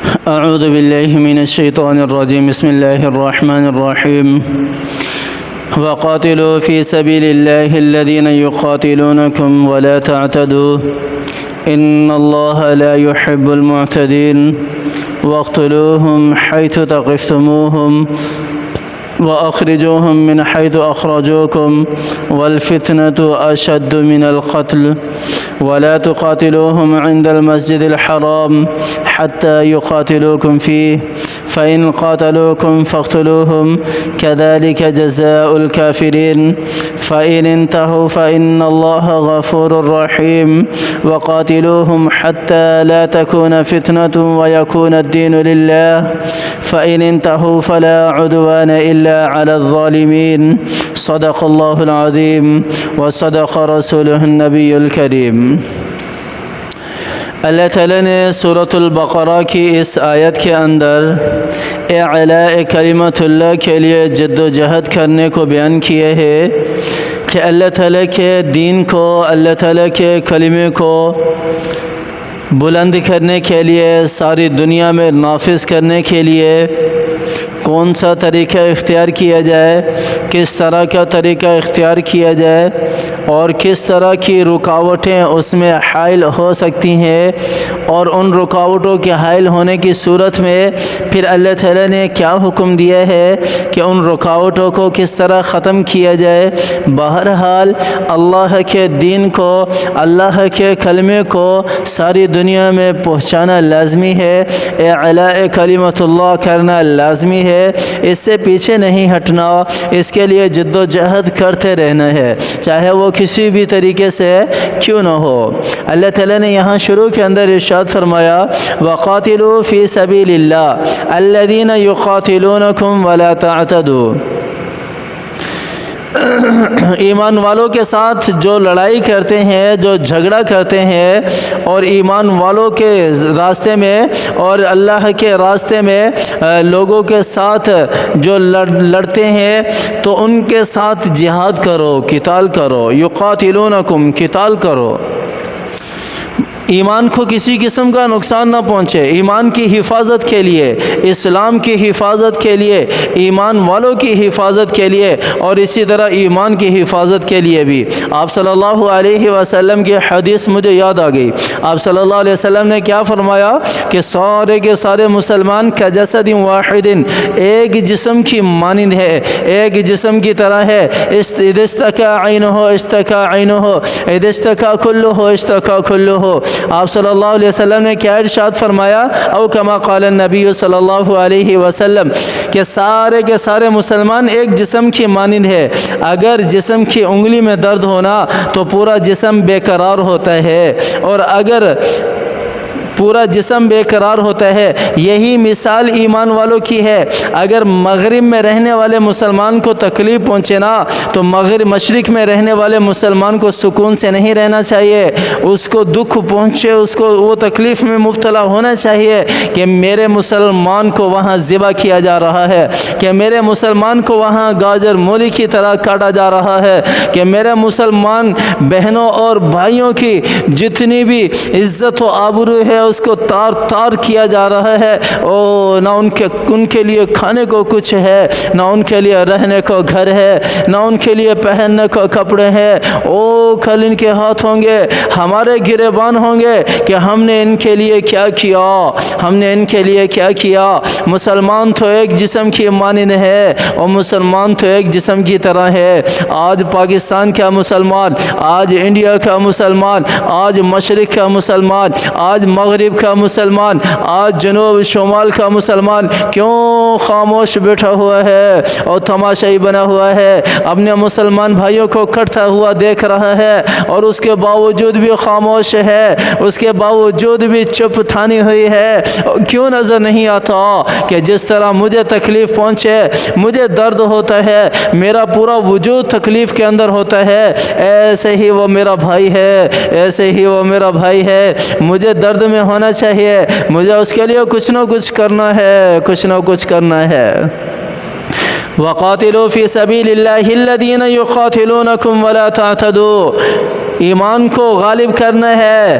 أعوذ بالله من الشيطان الرجيم. بسم الله الرحمن الرحيم. وقاتلوا في سبيل الله الذين يقاتلونكم ولا تعتدوا إن الله لا يحب المعتدين واقتلوهم حيث ثقفتموهم وأخرجوهم من حيث أخرجوكم والفتنة أشد من القتل ولا تقاتلوهم عند المسجد الحرام حتى يقاتلوكم فيه فإن قاتلوكم فاقتلوهم كذلك جزاء الكافرين فإن انتهوا فإن الله غفور رحيم وقاتلوهم حتى لا تكون فتنة ويكون الدين لله فإن انتهوا فلا عدوان إلا على الظالمين. صدق الله العظيم وصدق رسوله النبي الكريم. اللہ تعالیٰ نے سورۃ البقرہ کی اس آیت کے اندر اعلاء کلمت اللہ کے لیے جد و جہد کرنے کو بیان کیے ہے کہ اللہ تعالیٰ کے دین کو، اللہ تعالیٰ کے کلمے کو بلند کرنے کے لیے، ساری دنیا میں نافذ کرنے کے لیے کون سا طریقہ اختیار کیا جائے، کس طرح کا طریقہ اختیار کیا جائے اور کس طرح کی رکاوٹیں اس میں حائل ہو سکتی ہیں، اور ان رکاوٹوں کے حائل ہونے کی صورت میں پھر اللہ تعالیٰ نے کیا حکم دیا ہے کہ ان رکاوٹوں کو کس طرح ختم کیا جائے۔ بہرحال اللہ کے دین کو، اللہ کے کلمے کو ساری دنیا میں پہنچانا لازمی ہے، اعلاء کلمت اللہ کرنا لازمی ہے، اس سے پیچھے نہیں ہٹنا، اس کے لیے جد و جہد کرتے رہنا ہے، چاہے وہ کسی بھی طریقے سے کیوں نہ ہو۔ اللہ تعالیٰ نے یہاں شروع کے اندر ارشاد فرمایا وَقَاتِلُوا فِي سَبِيلِ اللَّهِ الَّذِينَ يُقَاتِلُونَكُمْ وَلَا تَعْتَدُوا۔ ایمان والوں کے ساتھ جو لڑائی کرتے ہیں، جو جھگڑا کرتے ہیں، اور ایمان والوں کے راستے میں اور اللہ کے راستے میں لوگوں کے ساتھ جو لڑتے ہیں تو ان کے ساتھ جہاد کرو، قتال کرو، یقاتلونکم، قتال کرو۔ ایمان کو کسی قسم کا نقصان نہ پہنچے، ایمان کی حفاظت کے لیے، اسلام کی حفاظت کے لیے، ایمان والوں کی حفاظت کے لیے، اور اسی طرح ایمان کی حفاظت کے لیے بھی آپ صلی اللہ علیہ وسلم کی حدیث مجھے یاد آ گئی۔ آپ صلی اللہ علیہ وسلم نے کیا فرمایا کہ سارے کے سارے مسلمان کجسد واحد، ایک جسم کی مانند ہے، ایک جسم کی طرح ہے۔ اذا اشتکا عینہ اشتکا عینہ، اذا اشتکا کلہ اشتکا کلہ۔ آپ صلی اللہ علیہ وسلم نے کیا ارشاد فرمایا، او کما قال النبی صلی اللہ علیہ وسلم، کہ سارے کے سارے مسلمان ایک جسم کی مانند ہے، اگر جسم کی انگلی میں درد ہونا تو پورا جسم بے قرار ہوتا ہے، اور اگر پورا جسم بے قرار ہوتا ہے۔ یہی مثال ایمان والوں کی ہے۔ اگر مغرب میں رہنے والے مسلمان کو تکلیف پہنچے نا تو مشرق میں رہنے والے مسلمان کو سکون سے نہیں رہنا چاہیے، اس کو دکھ پہنچے، اس کو وہ تکلیف میں مبتلا ہونا چاہیے کہ میرے مسلمان کو وہاں ذبح کیا جا رہا ہے، کہ میرے مسلمان کو وہاں گاجر مولی کی طرح کاٹا جا رہا ہے، کہ میرے مسلمان بہنوں اور بھائیوں کی جتنی بھی عزت و آبرو ہے اس کو تار تار کیا جا رہا ہے، نہ ان کے لیے کھانے کو کچھ ہے، نہ ان کے لیے رہنے کو گھر ہے، نہ ان کے لیے پہننے کو کپڑے ہیں۔ کل ان کے ہاتھ ہوں گے، ہمارے گریبان ہوں گے کہ ہم نے ان کے لیے کیا کیا، ہم نے ان کے لیے کیا کیا۔ مسلمان تو ایک جسم کی مانند ہے، اور مسلمان تو ایک جسم کی طرح ہے۔ آج پاکستان کا مسلمان، آج انڈیا کا مسلمان، آج مشرق کا مسلمان، آج مغرب کا مسلمان، آج جنوب شمال کا مسلمان کیوں خاموش بیٹھا ہوا ہے اور تماشائی بنا ہوا ہے، اپنے مسلمان بھائیوں کو کٹتا ہوا دیکھ رہا ہے، اور اس کے باوجود بھی خاموش ہے، اس کے باوجود بھی چپ تھانی ہوئی ہے؟ کیوں نظر نہیں آتا کہ جس طرح مجھے تکلیف پہنچے، مجھے درد ہوتا ہے، میرا پورا وجود تکلیف کے اندر ہوتا ہے، ایسے ہی وہ میرا بھائی ہے، ایسے ہی وہ میرا بھائی ہے، مجھے درد میں ہونا چاہیے، مجھے اس کے لیے کچھ نہ کچھ کرنا ہے، کچھ نہ کچھ کرنا ہے۔ وَقَاتِلُوا فِي سَبِيلِ اللَّهِ الَّذِينَ يُقَاتِلُونَكُمْ وَلَا تَعْتَدُوا۔ ایمان کو غالب کرنا ہے،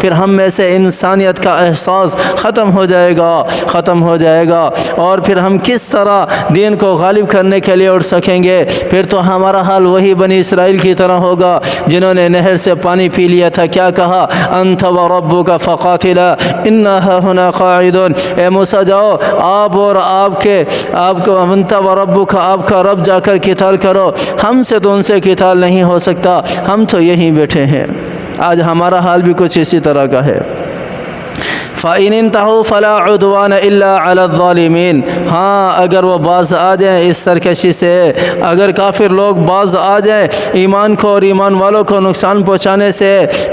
پھر ہم میں سے انسانیت کا احساس ختم ہو جائے گا اور پھر ہم کس طرح دین کو غالب کرنے کے لیے اٹھ سکیں گے؟ پھر تو ہمارا حال وہی بنی اسرائیل کی طرح ہوگا جنہوں نے نہر سے پانی پی لیا تھا، کیا کہا؟ انت وربک فقاتلا انا ہاہنا قاعدون، اے موسیٰ جاؤ آپ اور آپ کو انت وربک، آپ کا رب جا کر قتال کرو، ہم سے تو ان سے قتال نہیں ہو سکتا، ہم تو یہیں بیٹھے ہیں۔ آج ہمارا حال بھی کچھ اسی طرح کا ہے۔ فَإِنِ انْتَهُوا فَلَا عُدْوَانَ إِلَّا عَلَى الظَّالِمِينَ، ہاں اگر وہ باز آ جائیں اس سرکشی سے، اگر کافر لوگ باز آ جائیں ایمان کو اور ایمان والوں کو نقصان پہنچانے سے،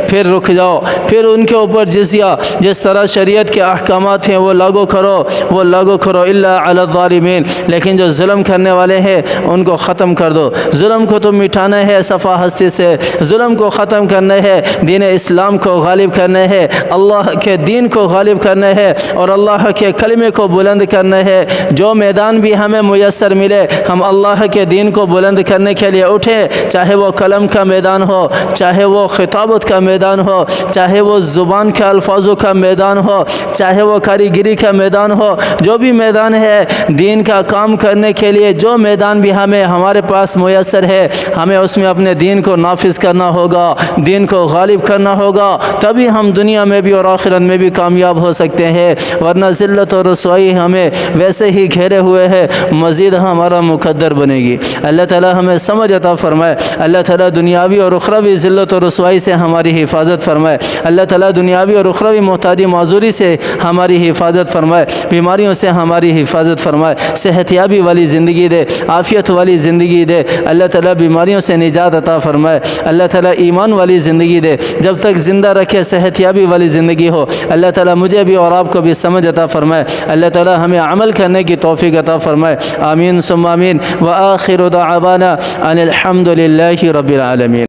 پھر رک جاؤ، پھر ان کے اوپر جزیہ جس طرح شریعت کے احکامات ہیں وہ لاگو کرو إِلَّا عَلَى الظَّالِمِينَ، لیکن جو ظلم کرنے والے ہیں ان کو ختم کر دو۔ ظلم کو تو مٹانا ہے صفا ہستی سے، ظلم کو ختم کرنا ہے، دین اسلام کو غالب کرنا ہے، اللہ کے دین کو غالب کرنا ہے اور اللہ کے کلمے کو بلند کرنا ہے۔ جو میدان بھی ہمیں میسر ملے ہم اللہ کے دین کو بلند کرنے کے لیے اٹھیں، چاہے وہ قلم کا میدان ہو، چاہے وہ خطابت کا میدان ہو، چاہے وہ زبان کے الفاظوں کا میدان ہو، چاہے وہ کاریگری کا میدان ہو، جو بھی میدان ہے دین کا کام کرنے کے لیے، جو میدان بھی ہمارے پاس میسر ہے، ہمیں اس میں اپنے دین کو نافذ کرنا ہوگا، دین کو غالب کرنا ہوگا، تبھی ہم دنیا میں بھی اور آخرت میں بھی کامیاب ہو سکتے ہیں، ورنہ ذلت اور رسوائی ہمیں ویسے ہی گھیرے ہوئے ہے، مزید ہمارا مقدر بنے گی۔ اللہ تعالی ہمیں سمجھ عطا فرمائے، اللہ تعالی دنیاوی اور اخروی ذلت اور رسوائی سے ہماری حفاظت فرمائے، اللہ تعالی دنیاوی اور اخروی محتاجی معذوری سے ہماری حفاظت فرمائے، بیماریوں سے ہماری حفاظت فرمائے، صحت یابی والی زندگی دے، عافیت والی زندگی دے، اللہ تعالی بیماریوں سے نجات عطا فرمائے، اللہ تعالی ایمان والی زندگی دے، جب تک زندہ رکھے صحت یابی والی زندگی ہو، اللہ تعالی مجھے بھی اور آپ کو بھی سمجھ عطا فرمائے، اللہ تعالی ہمیں عمل کرنے کی توفیق عطا فرمائے، آمین ثم آمین، وآخر دعوانا ان الحمد للہ رب العالمین۔